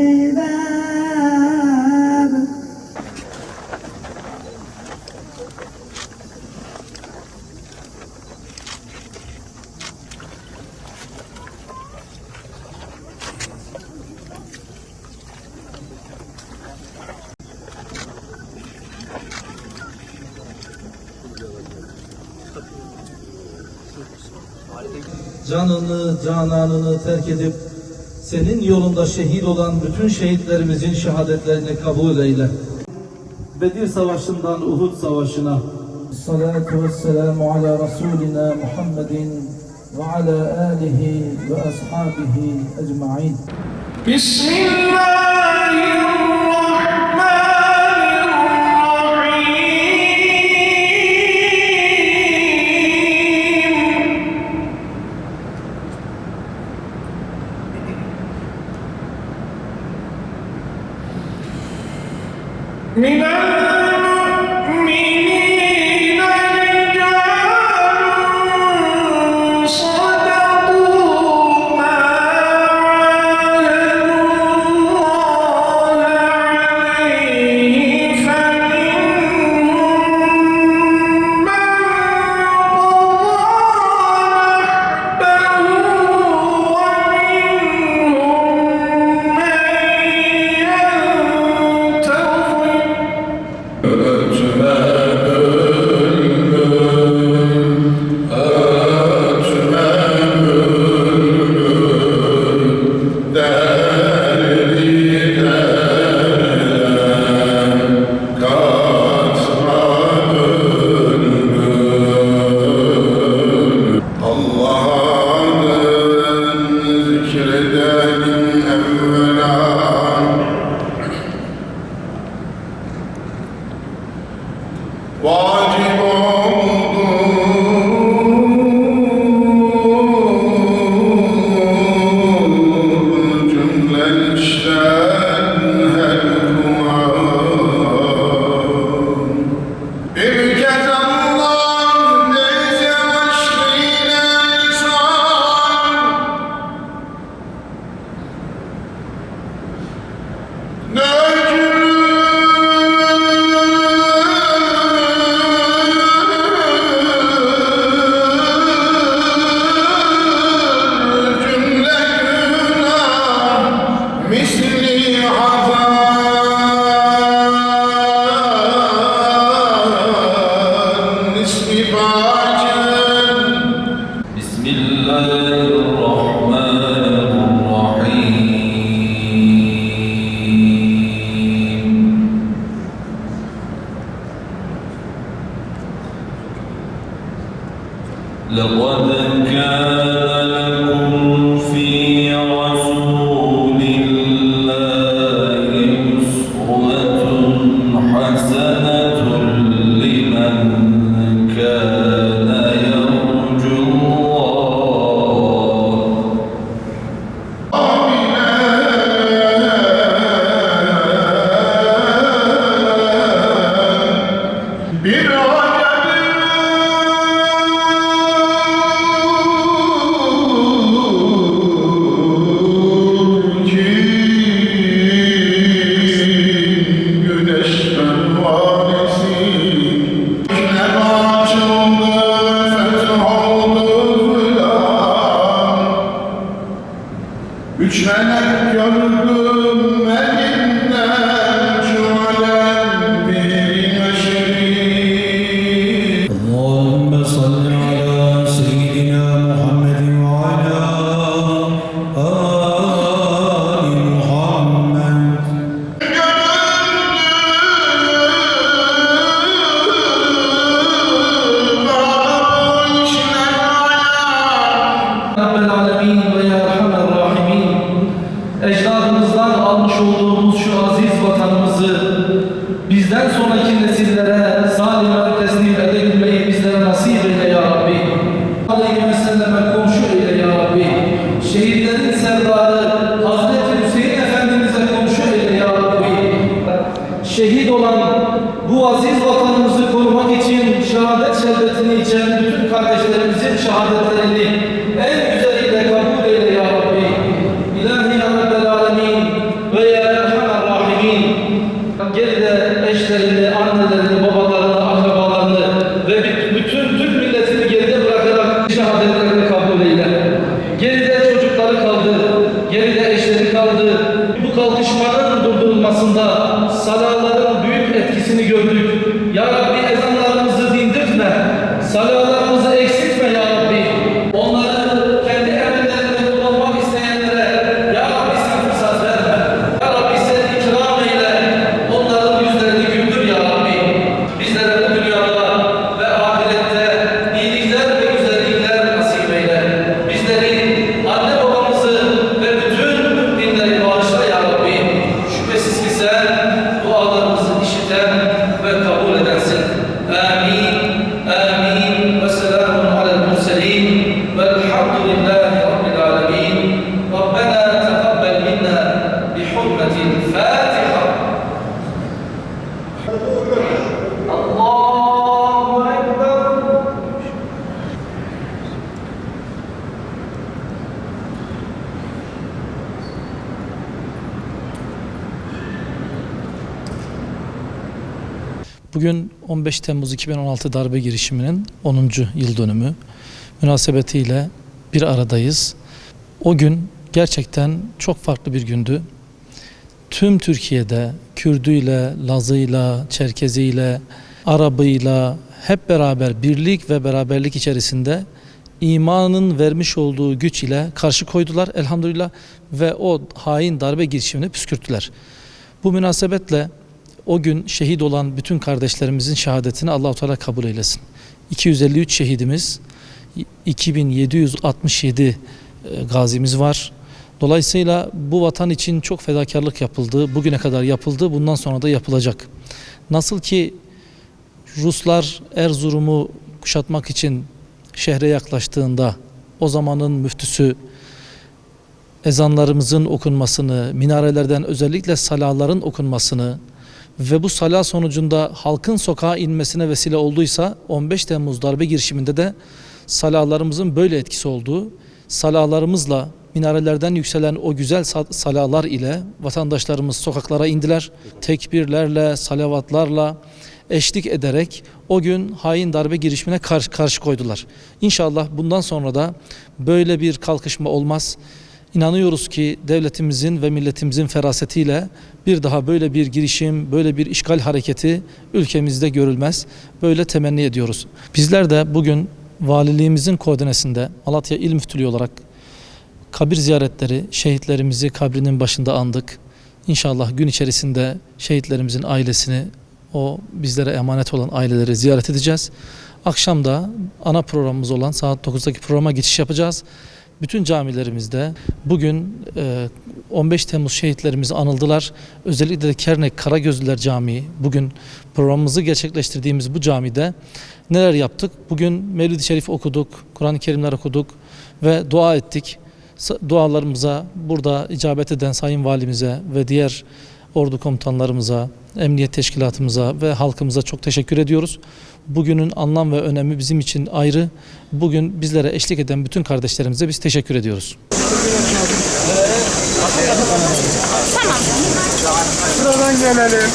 الباب. Canını, cananını terk edip senin yolunda şehit olan bütün şehitlerimizin şehadetlerini kabul eyle. Bedir Savaşı'ndan Uhud Savaşı'na salatu vesselamu ala Resulina Muhammedin ve ala alihi ve ashabihi ecma'in. من المؤمنين رجال صدقوا ما عاهدوا الله عليه فمنهم من قضى vacip oldu cümle işten her kuman. Bir kez Allah neyse aşkıyla insan لقد كان لكم في رسول الله أسوة حسنة لمن كان يرجو الله. okunmasında salaların büyük etkisini gördük. Ya Rabbi ezanlarımızı dindirtme, salalarımızı eksiltme Ya Rabbi. Onları kendi emellerinde kullanmak isteyenlere Ya Rabbi sen fırsat verme. Ya Rabbi sen ikram eyle, onların yüzlerini güldür Ya Rabbi. Bizlere bu dünyada ve ahirette iyilikler ve güzellikler nasip eyle. Bizleri, anne babamızı ve bütün müminleri bağışla Ya Rabbi. Şüphesiz ki sen dualarımızı işiten ve kabul edensin. Amin. Amin. Ve selamun alel murselin. Velhamdülillahi Rabbil alemin. Rabbena tekabbel minna bihurmetil Fatiha. Allahu Ekber. Bugün 15 Temmuz 2016 darbe girişiminin 10. yıl dönümü münasebetiyle bir aradayız. O gün gerçekten çok farklı bir gündü. Tüm Türkiye'de Kürdüyle, Lazıyla, Çerkeziyle, Arabıyla hep beraber birlik ve beraberlik içerisinde imanın vermiş olduğu güç ile karşı koydular elhamdülillah ve o hain darbe girişimini püskürttüler. Bu münasebetle o gün şehit olan bütün kardeşlerimizin şehadetini Allah-u Teala kabul eylesin. 253 şehidimiz, 2767 gazimiz var. Dolayısıyla bu vatan için çok fedakarlık yapıldı. Bugüne kadar yapıldı, bundan sonra da yapılacak. Nasıl ki Ruslar Erzurum'u kuşatmak için şehre yaklaştığında o zamanın müftüsü ezanlarımızın okunmasını, minarelerden özellikle salaların okunmasını ve bu salah sonucunda halkın sokağa inmesine vesile olduysa 15 Temmuz darbe girişiminde de salahlarımızın böyle etkisi olduğu, salahlarımızla minarelerden yükselen o güzel salahlar ile vatandaşlarımız sokaklara indiler. Tekbirlerle, salavatlarla eşlik ederek o gün hain darbe girişimine karşı koydular. İnşallah bundan sonra da böyle bir kalkışma olmaz. İnanıyoruz ki devletimizin ve milletimizin ferasetiyle bir daha böyle bir girişim, böyle bir işgal hareketi ülkemizde görülmez. Böyle temenni ediyoruz. Bizler de bugün valiliğimizin koordinesinde Malatya İl Müftülüğü olarak kabir ziyaretleri, şehitlerimizi kabrinin başında andık. İnşallah gün içerisinde şehitlerimizin ailesini, o bizlere emanet olan aileleri ziyaret edeceğiz. Akşam da ana programımız olan saat 9'daki programa geçiş yapacağız. Bütün camilerimizde bugün 15 Temmuz şehitlerimizi anıldılar. Özellikle de Kernek Karagözlüler Camii, bugün programımızı gerçekleştirdiğimiz bu camide neler yaptık? Bugün Mevlid-i Şerif okuduk, Kur'an-ı Kerimler okuduk ve dua ettik. Dualarımıza burada icabet eden Sayın Valimize ve diğer ordu komutanlarımıza, emniyet teşkilatımıza ve halkımıza çok teşekkür ediyoruz. Bugünün anlam ve önemi bizim için ayrı. Bugün bizlere eşlik eden bütün kardeşlerimize biz teşekkür ediyoruz. Tamam. Sıradan gelelim.